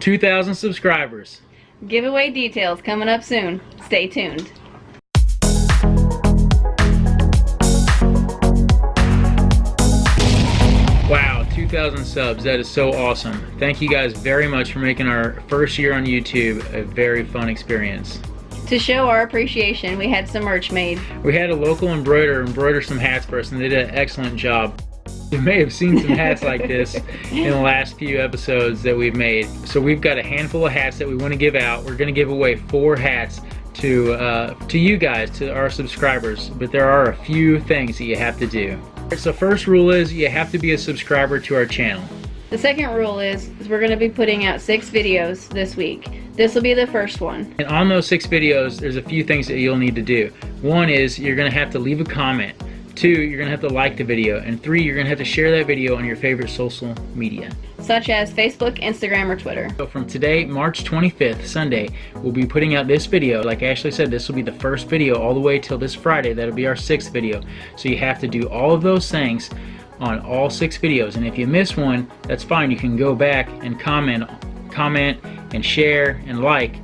2,000 subscribers. Giveaway details coming up soon. Stay tuned. Wow, 2,000 subs. That is so awesome. Thank you guys very much for making our first year on YouTube a very fun experience. To show our appreciation, we had some merch made. We had a local embroider some hats for us, and they did an excellent job. You may have seen some hats like this in the last few episodes that we've made. So we've got a handful of hats that we want to give out. We're going to give away 4 hats to you guys, to our subscribers. But there are a few things that you have to do. So first rule is you have to be a subscriber to our channel. The second rule is we're going to be putting out 6 videos this week. This will be the first one. And on those 6 videos, there's a few things that you'll need to do. 1 is you're going to have to leave a comment. 2, you're going to have to like the video. And 3, you're going to have to share that video on your favorite social media, such as Facebook, Instagram, or Twitter. So from today, March 25th, Sunday, we'll be putting out this video. Like Ashley said, this will be the first video all the way till this Friday. That'll be our 6th video. So you have to do all of those things on all 6 videos. And if you miss one, that's fine. You can go back and comment and share and like.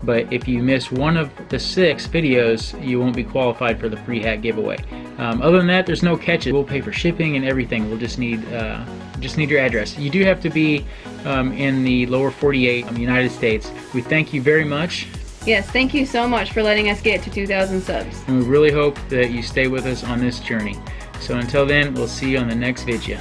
But if you miss one of the 6 videos, you won't be qualified for the free hat giveaway. Other than that, there's no catches. We'll pay for shipping and everything. We'll just need your address. You do have to be in the lower 48 United States. We thank you very much. Yes, thank you so much for letting us get to 2,000 subs. And we really hope that you stay with us on this journey. So until then, we'll see you on the next video.